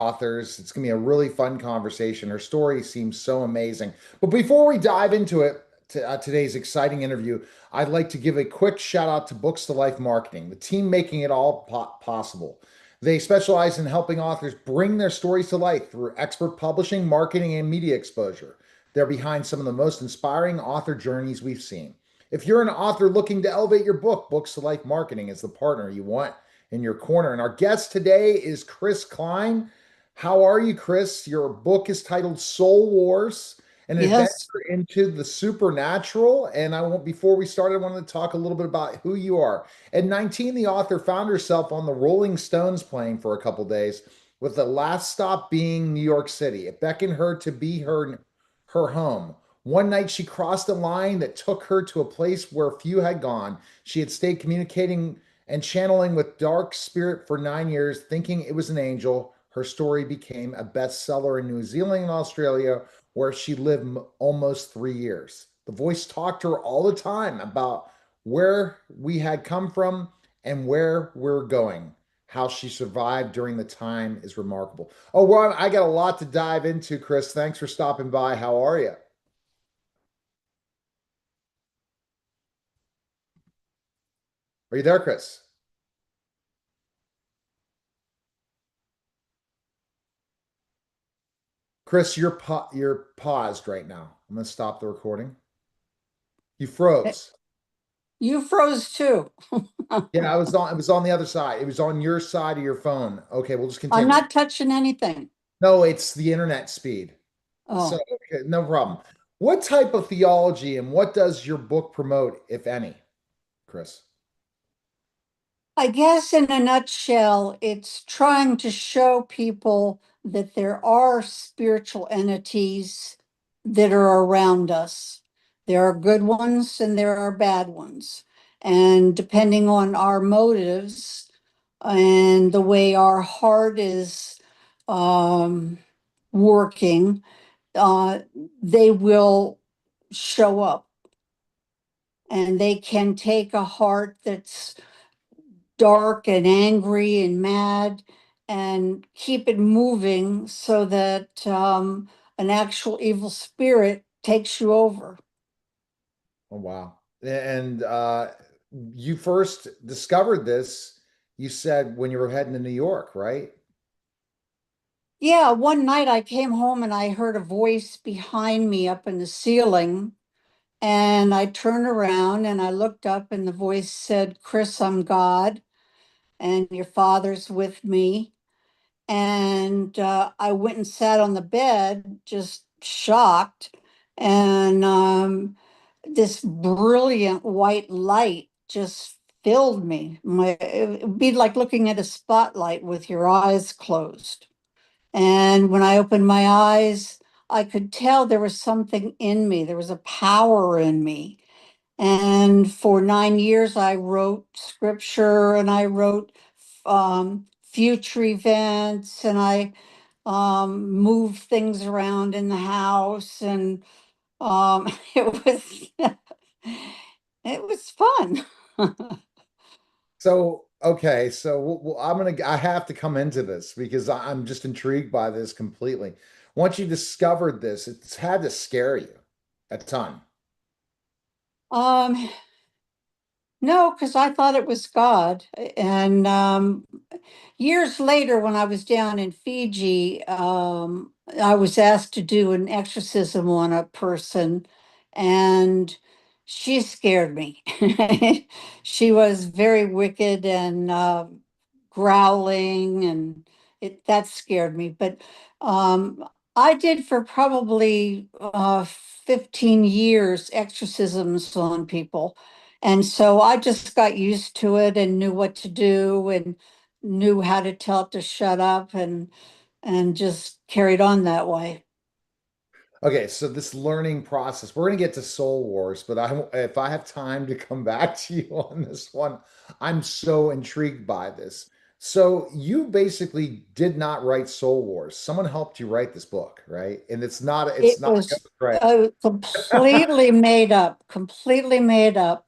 authors. It's going to be a really fun conversation. Her story seems so amazing. But before we dive into it, today's exciting interview, I'd like to give a quick shout out to Books to Life Marketing, the team making it all possible. They specialize in helping authors bring their stories to life through expert publishing, marketing, and media exposure. They're behind some of the most inspiring author journeys we've seen. If you're an author looking to elevate your book, Books to Life Marketing is the partner you want in your corner. And our guest today is Chris Klein. How are you, Chris? Your book is titled Soul Wars, an Yes. adventure into the supernatural. And before we started, I wanted to talk a little bit about who you are. At 19, the author found herself on the Rolling Stones plane for a couple days, with the last stop being New York City. It beckoned her to be her home. One night she crossed a line that took her to a place where few had gone. She had stayed communicating and channeling with dark spirit for 9 years, thinking it was an angel. Her story became a bestseller in New Zealand and Australia, where she lived almost 3 years. The voice talked to her all the time about where we had come from and where we're going. How she survived during the time is remarkable. Oh, well, I got a lot to dive into, Chris. Thanks for stopping by. How are you? Are you there, Chris? Chris, you're paused right now. I'm gonna stop the recording. You froze. You froze too. Yeah, I was on. It was on the other side. It was on your side of your phone. Okay, we'll just I'm continue. not touching anything. No, it's the internet speed. So, Oh, okay, no problem. What type of theology and what does your book promote, if any, Chris? I guess in a nutshell, it's trying to show people that there are spiritual entities that are around us. There are good ones and there are bad ones. And depending on our motives and the way our heart is um, working, uh, they will show up, and they can take a heart that's dark and angry and mad and keep it moving so that an actual evil spirit takes you over. Oh, wow. And you first discovered this, you said when you were heading to New York, right? Yeah, one night I came home and I heard a voice behind me up in the ceiling. And I turned around and I looked up, and the voice said, "Chris, I'm God, and your father's with me." And I went and sat on the bed, just shocked. And this brilliant white light just filled me. It'd be like looking at a spotlight with your eyes closed. And when I opened my eyes, I could tell there was something in me. There was a power in me. And for 9 years, I wrote scripture and I wrote future events, and I moved things around in the house, and it was it was fun. So, okay, so I have to come into this because I'm just intrigued by this completely. Once you discovered this, it's had to scare you a ton. um, no, because I thought it was God. And years later, when I was down in Fiji, I was asked to do an exorcism on a person, and she scared me. She was very wicked and growling, and that scared me. But I did for probably 15 years exorcisms on people. And so I just got used to it and knew what to do and knew how to tell it to shut up, and just carried on that way. Okay, so this learning process, we're going to get to Soul Wars, but if I have time to come back to you on this one, I'm so intrigued by this. So you basically did not write Soul Wars. Someone helped you write this book, right? And it's It not was right. completely made up, completely made up.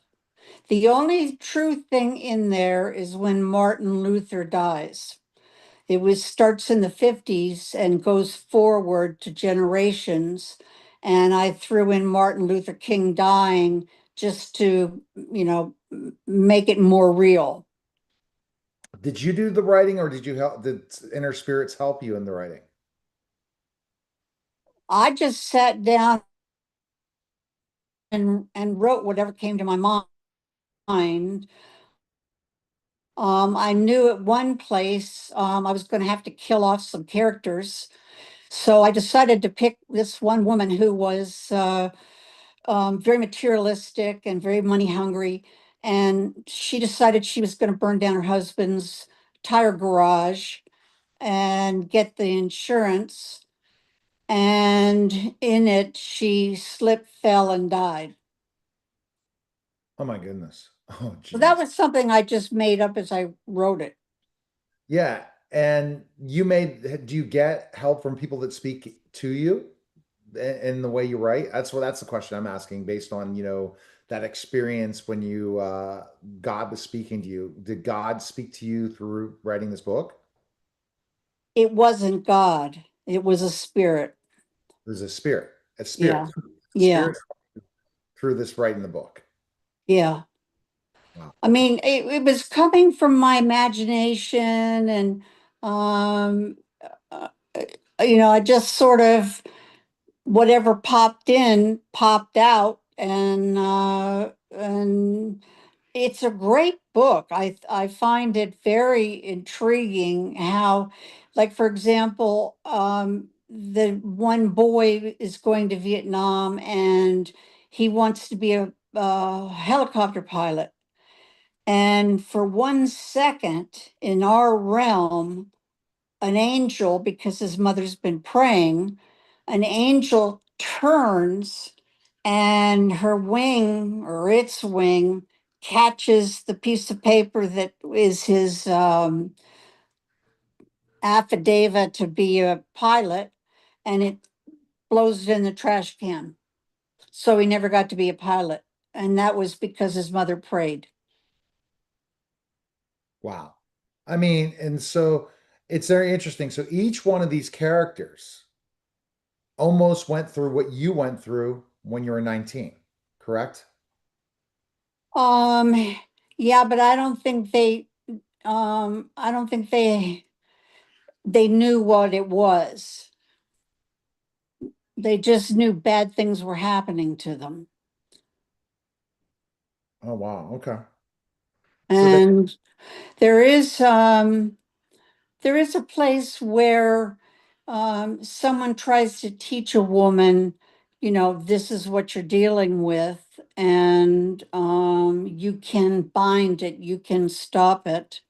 The only true thing in there is when Martin Luther dies. It was starts in the 50s and goes forward to generations. And I threw in Martin Luther King dying just to, make it more real. Did you do the writing or did you help, did inner spirits help you in the writing? I just sat down and wrote whatever came to my mind. I knew at one place I was going to have to kill off some characters. So I decided to pick this one woman who was very materialistic and very money hungry. And she decided she was going to burn down her husband's tire garage and get the insurance. And in it, she slipped, fell, and died. Oh my goodness. Oh So that geez. was something I just made up as I wrote it. Yeah. And do you get help from people that speak to you in the way you write? That's the question I'm asking based on, that experience when God was speaking to you. Did God speak to you through writing this book? It wasn't God, it was a spirit. There's a spirit, a Yeah, spirit, yeah, spirit through this writing the book. yeah. Wow. I mean, it was coming from my imagination and, um, uh, I just sort of whatever popped in popped out and it's a great book. I find it very intriguing how, like for example, the one boy is going to Vietnam and he wants to be a helicopter pilot. And for 1 second in our realm, an angel, because his mother's been praying, an angel turns and her wing or its wing catches the piece of paper that is his affidavit to be a pilot and it blows it in the trash can. So he never got to be a pilot. And that was because his mother prayed. Wow. I mean, and so it's very interesting. So each one of these characters almost went through what you went through when you were 19, correct? Um, yeah, but I don't think they knew what it was. They just knew bad things were happening to them. Oh, wow. Okay. So that And there is um there is a place where someone tries to teach a woman, this is what you're dealing with, and you can bind it, you can stop it.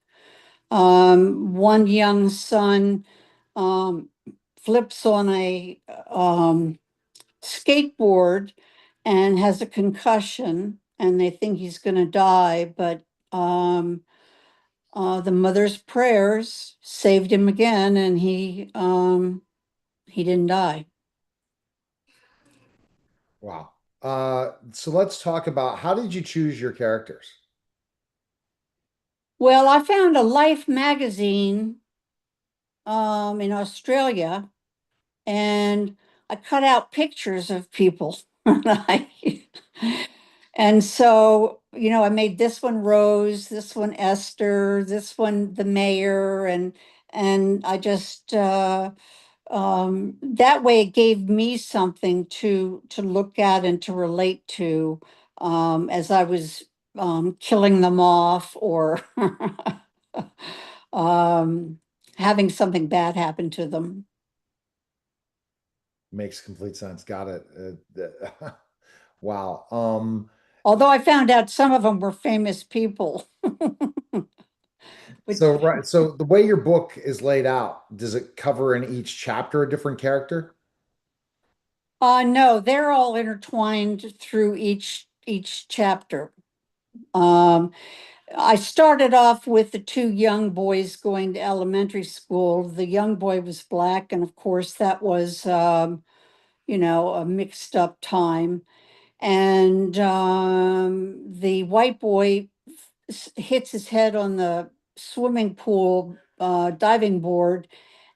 One young son um, flips on a skateboard and has a concussion, and they think he's going to die, but um, the mother's prayers saved him again, and he didn't die. wow. So let's talk about how did you choose your characters? Well, I found a Life magazine in Australia, and I cut out pictures of people. And so, I made this one Rose, this one Esther, this one the mayor, and I just that way it gave me something to look at and to relate to as I was killing them off or um, having something bad happen to them. Makes complete sense. Got it. Wow. Although I found out some of them were famous people. But So right, so the way your book is laid out, does it cover in each chapter a different character? no, they're all intertwined through each chapter. Um, I started off with the two young boys going to elementary school. The young boy was black, and of course, that was, a mixed up time. And the white boy hits his head on the swimming pool diving board,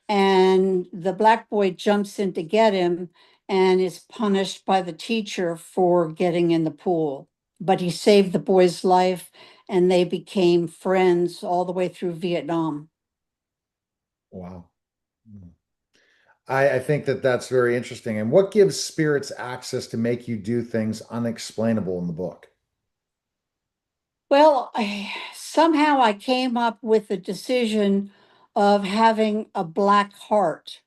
and the black boy jumps in to get him and is punished by the teacher for getting in the pool. But he saved the boy's life and they became friends all the way through Vietnam. Wow. I think that that's very interesting. And what gives spirits access to make you do things unexplainable in the book? Well, somehow I came up with the decision of having a black heart.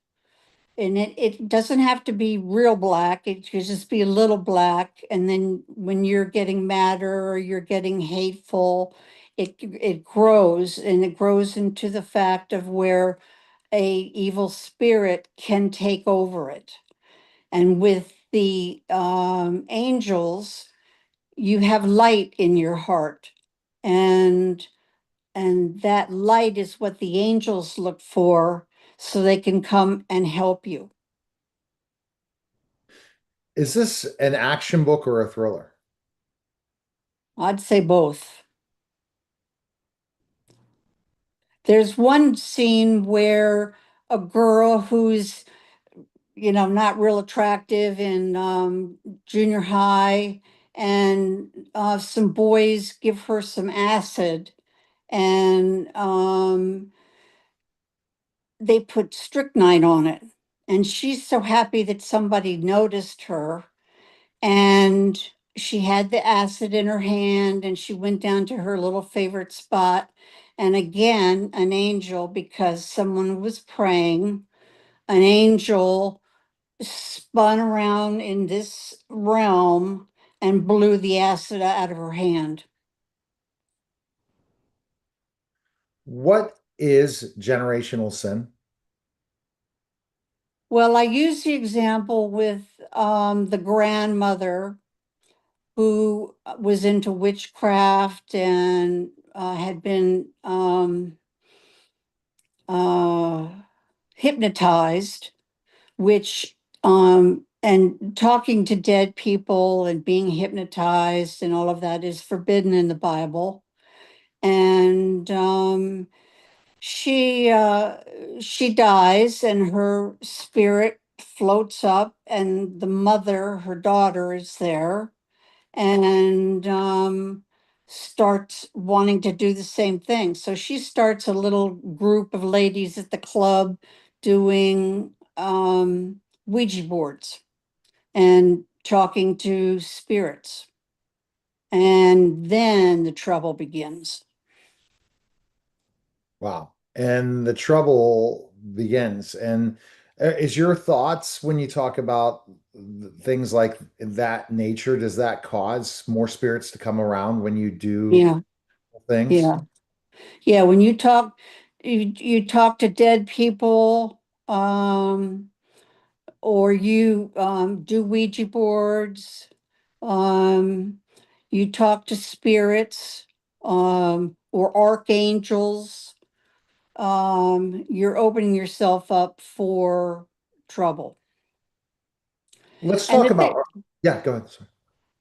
And it doesn't have to be real black. It could just be a little black. And then when you're getting madder or you're getting hateful, it grows, and it grows into the fact of where a evil spirit can take over it. And with the angels, you have light in your heart. And and that light is what the angels look for so they can come and help you. Is this an action book or a thriller? I'd say both. There's one scene where a girl who's, not real attractive in junior high, and some boys give her some acid, and they put strychnine on it. And she's so happy that somebody noticed her. And she had the acid in her hand and she went down to her little favorite spot. And again, an angel, because someone was praying, an angel spun around in this realm and blew the acid out of her hand. What is generational sin? Well, I use the example with the grandmother who was into witchcraft and had been uh, hypnotized, which and talking to dead people and being hypnotized and all of that is forbidden in the Bible. And she she dies, and her spirit floats up, and the mother, her daughter, is there and starts wanting to do the same thing. So she starts a little group of ladies at the club doing Ouija boards and talking to spirits. And then the trouble begins. Wow. And the trouble begins. And is your thoughts when you talk about things like that nature, does that cause more spirits to come around when you do Yeah, things? yeah, yeah. When you talk to dead people, or you do Ouija boards. Um, you talk to spirits or archangels. You're opening yourself up for trouble. Let's And talk about, yeah, go ahead. Sorry.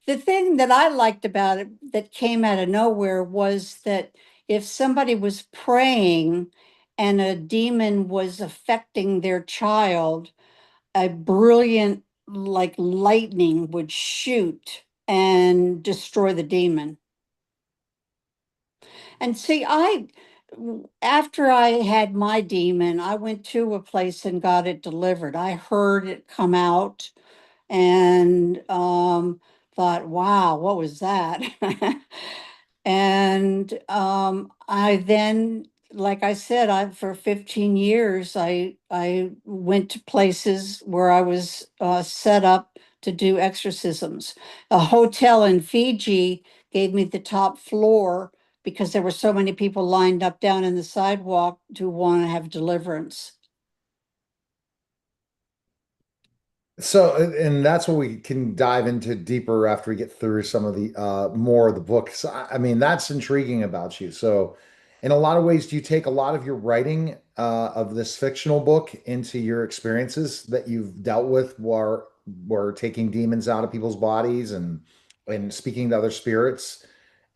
the thing that I liked about it that came out of nowhere was that if somebody was praying and a demon was affecting their child, a brilliant, like lightning, would shoot and destroy the demon. And see, after I had my demon, I went to a place and got it delivered. I heard it come out and thought, wow, what was that? And I then, like I said, for 15 years, I went to places where I was set up to do exorcisms. A hotel in Fiji gave me the top floor because there were so many people lined up down in the sidewalk to want to have deliverance. So, and that's what we can dive into deeper after we get through some of the more of the books. I mean, that's intriguing about you. So, in a lot of ways, do you take a lot of your writing of this fictional book into your experiences that you've dealt with, where taking demons out of people's bodies and speaking to other spirits?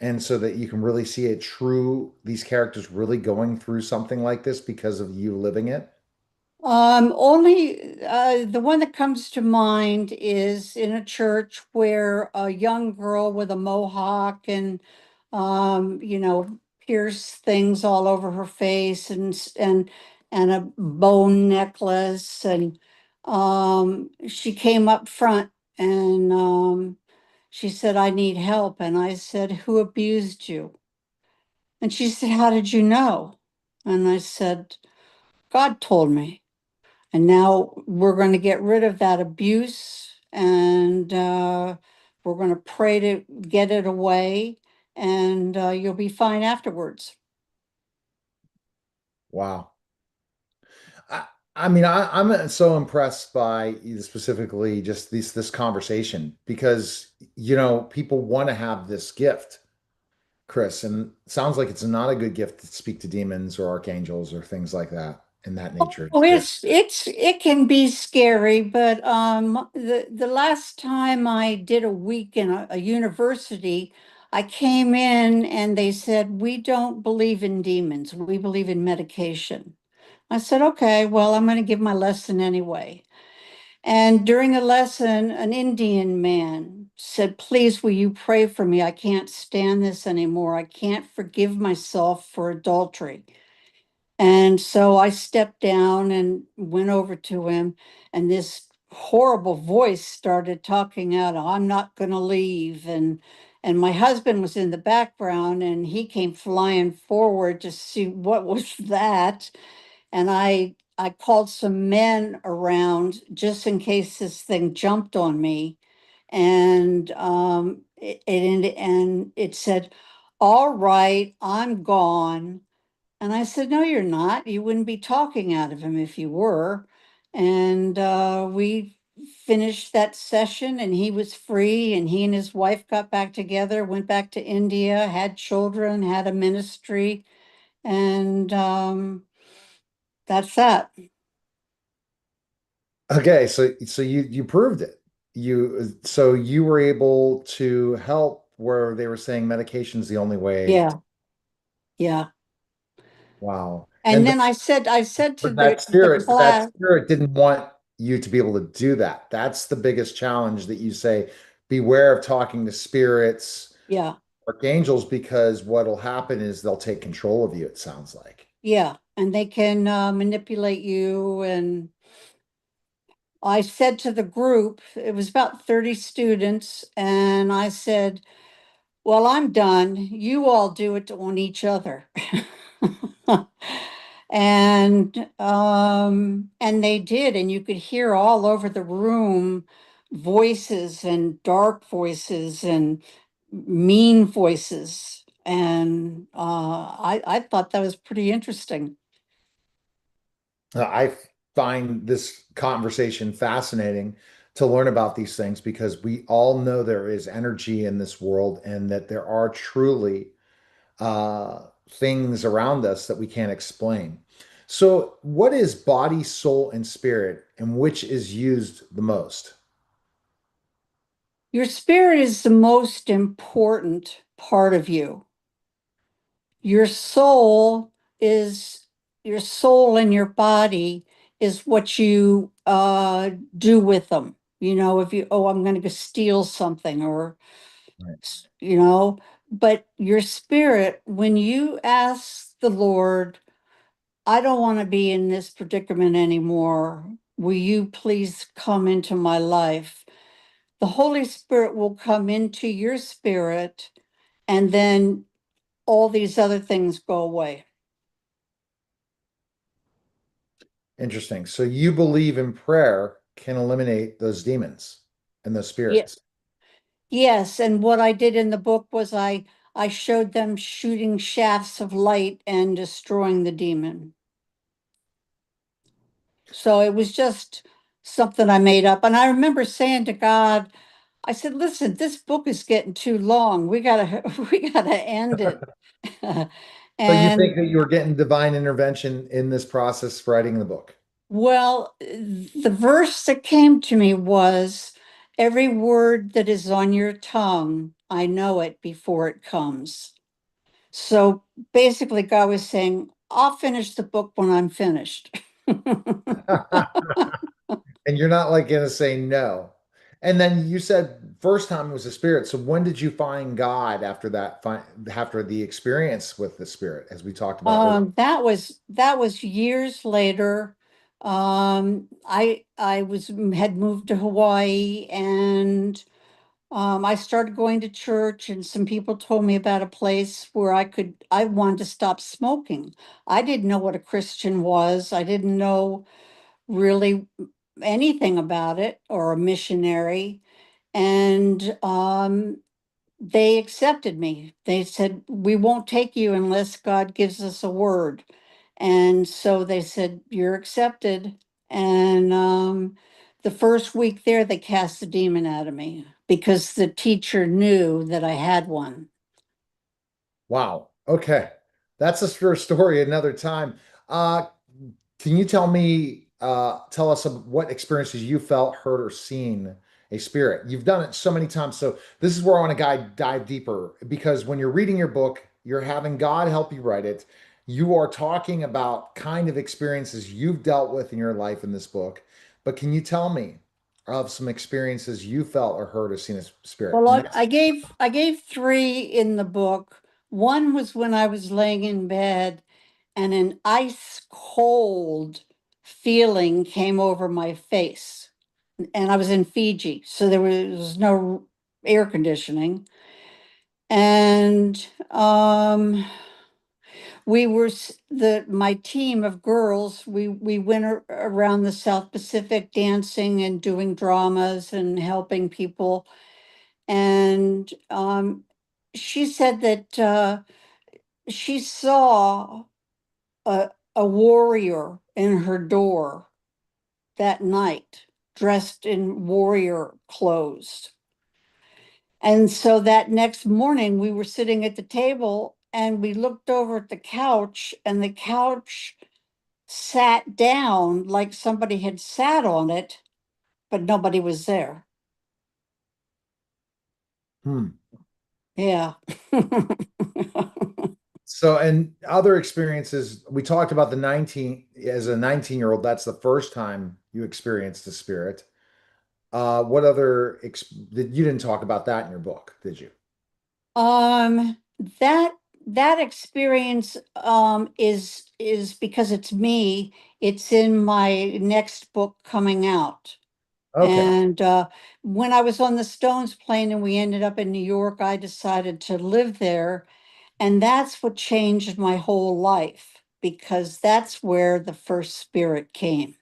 and so that you can really see it true, these characters really going through something like this because of you living it? Only the one that comes to mind is in a church where a young girl with a mohawk and pierced things all over her face and a bone necklace and she came up front and she said, "I need help." And I said, "Who abused you?" And she said, "How did you know?" And I said, "God told me." And now we're going to get rid of that abuse and we're going to pray to get it away and you'll be fine afterwards. Wow. I, I'm so impressed by specifically just this conversation because people want to have this gift, Chris, and it sounds like it's not a good gift to speak to demons or archangels or things like that in that nature. Oh, it can be scary, but the last time I did a week in a university, I came in and they said, "We don't believe in demons. We believe in medication." I said, "Okay, well, I'm going to give my lesson anyway." And during a lesson, an Indian man said, "Please, will you pray for me? I can't stand this anymore. I can't forgive myself for adultery." And so I stepped down and went over to him, and this horrible voice started talking out, "I'm not going to leave." And my husband was in the background and he came flying forward to see what was that. And I called some men around just in case this thing jumped on me. And it said, "All right, I'm gone." And I said, "No, you're not. You wouldn't be talking out of him if you were." And we finished that session and he was free and he and his wife got back together, went back to India, had children, had a ministry, and that's that. Okay, so you proved it. You were able to help where they were saying medication's the only way. Yeah, yeah. Wow. And then I said to But that the spirit, but that class, spirit didn't want you to be able to do that. That's the biggest challenge that you say, beware of talking to spirits, yeah, archangels, because what'll happen is they'll take control of you, it sounds like. yeah, and they can manipulate you. And I said to the group, it was about 30 students, and I said, "Well, I'm done. You all do it on each other." And they did, and you could hear all over the room voices and dark voices and mean voices. And I thought that was pretty interesting. I find this conversation fascinating to learn about these things because we all know there is energy in this world and that there are truly things around us that we can't explain. So, what is body, soul, and spirit, and which is used the most? Your spirit is the most important part of you. Your soul is your soul and your body is what you do with them. If you, "Oh, I'm going to go steal something," or, Right. but your spirit, when you ask the Lord, "I don't want to be in this predicament anymore. Will you please come into my life?" The Holy Spirit will come into your spirit, and then all these other things go away. Interesting. So, you believe in prayer can eliminate those demons and those Yeah. spirits. Yes, and what I did in the book was I showed them shooting shafts of light and destroying the demon. So it was just something I made up. And I remember saying to God, I said, "Listen, this book is getting too long. We gotta we gotta end it." So, you think And that you were getting divine intervention in this process for writing the book? well, the verse that came to me was, "Every word that is on your tongue, I know it before it comes. So basically, God was saying, I'll finish the book when I'm finished. And you're not like gonna say no. And then you said first time was the spirit. So when did you find God after that, after the experience with the spirit, as we talked about earlier? That was years later. I was had moved to Hawaii, and I started going to church, and some people told me about a place where I wanted to stop smoking. I didn't know what a Christian was. I didn't know really anything about it or a missionary. And they accepted me. They said, we won't take you unless God gives us a word. And so they said, you're accepted. And the first week there, they cast the demon out of me because the teacher knew that I had one. Wow. Okay. That's us for a story another time. Uh, can you tell us what experiences you felt, heard, or seen a spirit? You've done it so many times. So this is where I want to dive deeper because when you're reading your book, you're having God help you write it. You are talking about kind of experiences you've dealt with in your life in this book. But can you tell me of some experiences you felt or heard or seen a spirit? Well, And I gave three in the book. One was when I was laying in bed and an ice cold feeling came over my face. And I was in Fiji, so there was no air conditioning. And we were my team of girls, we went around the South Pacific dancing and doing dramas and helping people. And she said that she saw a warrior in her door that night, dressed in warrior clothes. And so that next morning, we were sitting at the table and we looked over at the couch, and the couch sat down like somebody had sat on it, but nobody was there. Hmm. Yeah. So, and other experiences, we talked about the 19, as a 19-year-old, that's the first time you experienced the spirit. What other, you didn't talk about that in your book, did you? Um, that that experience is because it's me, it's in my next book coming out. Okay. And when I was on the Stones plane and we ended up in New York, I decided to live there. And that's what changed my whole life because that's where the first spirit came.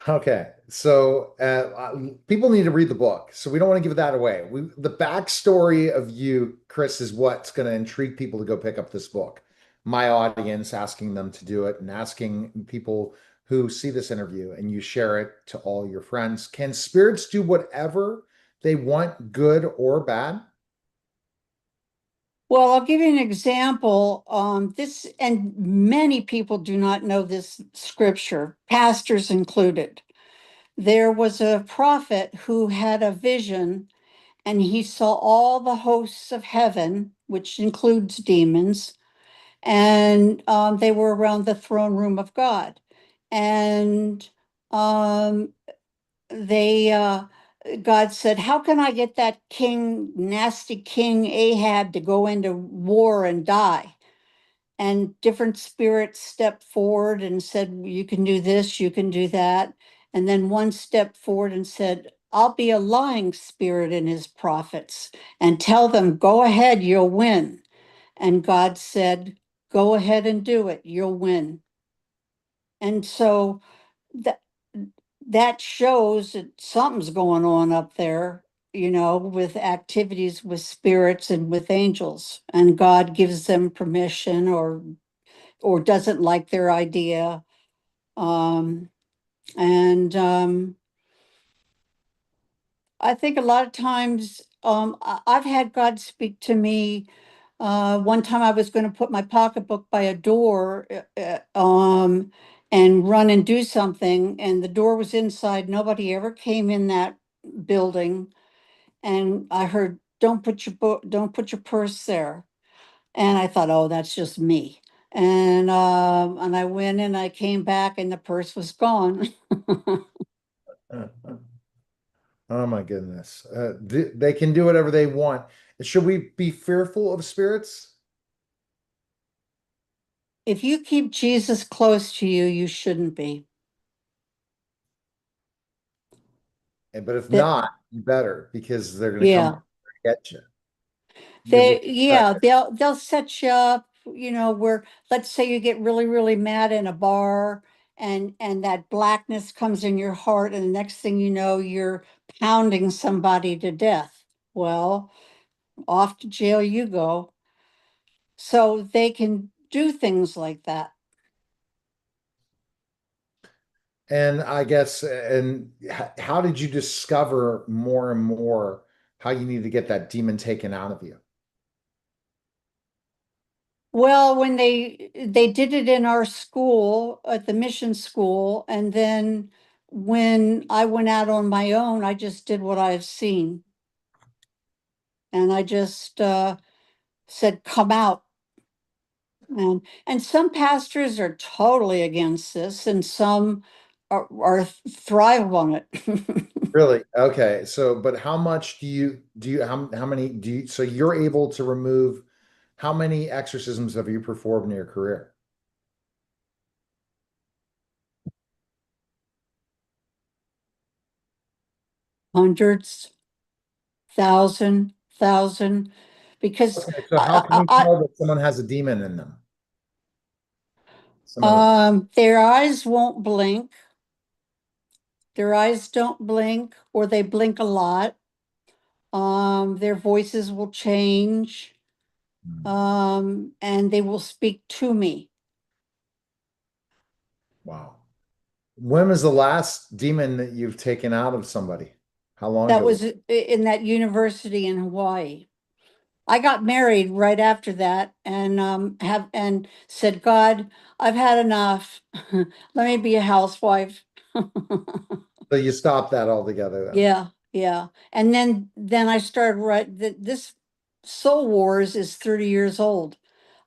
Okay. So, people need to read the book. So we don't want to give that away. The backstory of you, Chris, is what's going to intrigue people to go pick up this book. My audience asking them to do it and asking people who see this interview and you share it to all your friends. Can spirits do whatever they want, good or bad? Well, I'll give you an example. This, and many people do not know this scripture, pastors included. There was a prophet who had a vision, and he saw all the hosts of heaven, which includes demons, and they were around the throne room of God. And um, they God said, how can I get that nasty king Ahab to go into war and die? And different spirits stepped forward and said, you can do this, you can do that. And then one stepped forward and said, I'll be a lying spirit in his prophets and tell them, go ahead, you'll win. And God said, go ahead and do it, you'll win. And so that that shows that something's going on up there, with activities with spirits and with angels, and God gives them permission or doesn't like their idea. And I think a lot of times I've had God speak to me. One time I was going to put my pocketbook by a door and run and do something, and the door was inside. Nobody ever came in that building. and I heard, don't put your purse there. And I thought, oh, that's just me. And I went and I came back and the purse was gone. Oh my goodness. They can do whatever they want. Should we be fearful of spirits? If you keep Jesus close to you, you shouldn't be. But if That, not, you better because they're going to come yeah. get you. You'll be protected. They'll set you up, where let's say you get really, really mad in a bar and that blackness comes in your heart, and the next thing you know, you're pounding somebody to death. Well, off to jail you go. So they can do things like that. And I guess, and how did you discover more and more how you need to get that demon taken out of you? Well, when they did it in our school at the mission school, and then when I went out on my own, I just did what I had seen, and I just said, "Come out." And some pastors are totally against this, and some are thrive on it. Really? Okay. So, but how much how many so you're able to remove how many exorcisms have you performed in your career? Hundreds, thousand, because Okay. So how can you tell that someone has a demon in them? Some of them. their eyes won't blink. Their eyes don't blink, or they blink a lot. Their voices will change, Hmm. and they will speak to me. Wow. When was the last demon that you've taken out of somebody? How long That ago? was in that university in Hawaii. I got married right after that, and have and said, God, I've had enough. Let me be a housewife. So you stopped that altogether then. Yeah, yeah. And then I started this Soul Wars is 30 years old.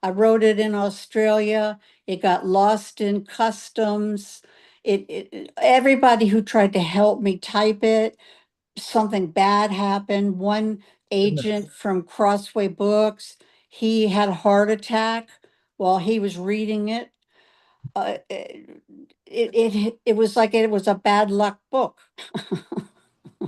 I wrote it in Australia. It got lost in customs. Everybody who tried to help me type it, something bad happened. One Goodness. agent from Crossway Books, he had a heart attack while he was reading it. It was like it was a bad luck book.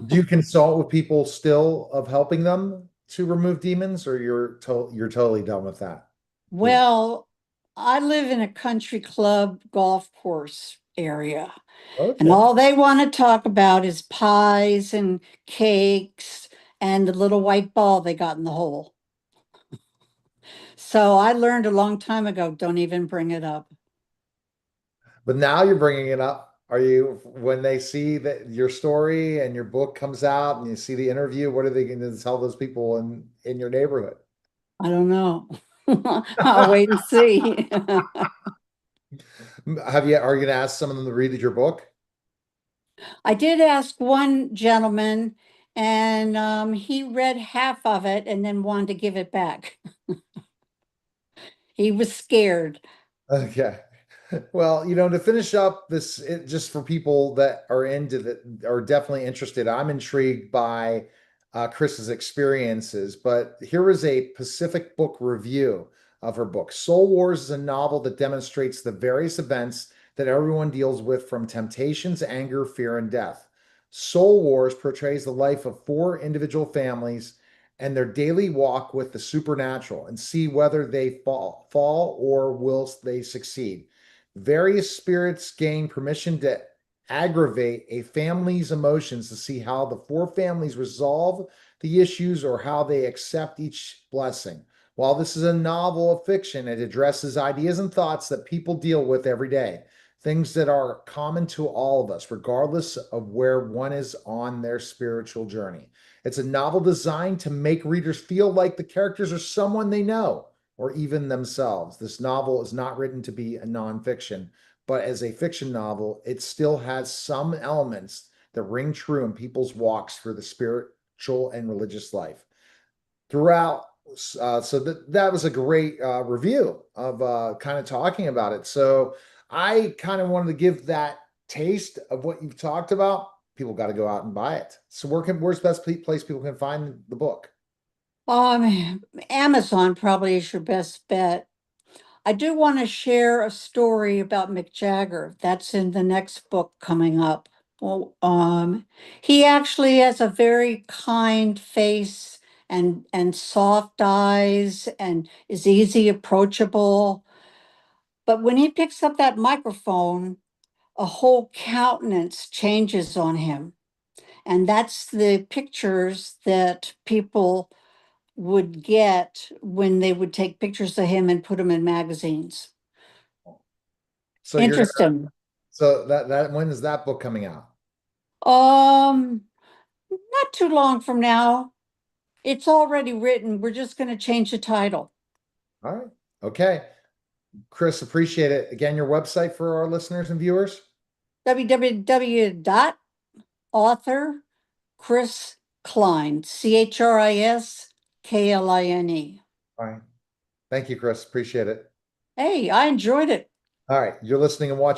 Do you consult with people still of helping them to remove demons, or you're totally done with that? With Well, I live in a country club golf course area, and okay. all they want to talk about is pies and cakes and the little white ball they got in the hole. So I learned a long time ago, don't even bring it up. But now you're bringing it up. Are you, when they see that your story and your book comes out and you see the interview, what are they going to tell those people in your neighborhood? I don't know. I'll wait and see. Are you going to ask some of them to read your book? I did ask one gentleman, and he read half of it and then wanted to give it back. He was scared. Okay. Well, to finish up this, just for people that are into that are definitely interested, I'm intrigued by Chris's experiences. But here is a Pacific Book review of her book. Soul Wars is a novel that demonstrates the various events that everyone deals with, from temptations, anger, fear, and death. Soul Wars portrays the life of four individual families and their daily walk with the supernatural, and see whether they fall or will they succeed. Various spirits gain permission to aggravate a family's emotions to see how the four families resolve the issues or how they accept each blessing. While this is a novel of fiction, it addresses ideas and thoughts that people deal with every day, things that are common to all of us, regardless of where one is on their spiritual journey. It's a novel designed to make readers feel like the characters are someone they know or even themselves. This novel is not written to be a nonfiction, but as a fiction novel, it still has some elements that ring true in people's walks through the spirit spiritual and religious life throughout. So that was a great review of kind of talking about it. So I kind of wanted to give that taste of what you've talked about. People got to go out and buy it. So where's the best place people can find the book? Amazon probably is your best bet. I do want to share a story about Mick Jagger. That's in the next book coming up. Well, he actually has a very kind face and soft eyes and is easy approachable. But when he picks up that microphone, a whole countenance changes on him. And that's the pictures that people would get when they would take pictures of him and put them in magazines. So you're gonna Interesting. so that when is that book coming out? Um, Not too long from now. It's already written. We're just going to change the title. All right. Okay. Chris, appreciate it. Again, your website for our listeners and viewers. www.author Chris Klein, Chris Kline. All right. Thank you, Chris. Appreciate it. Hey, I enjoyed it. All right. You're listening and watching.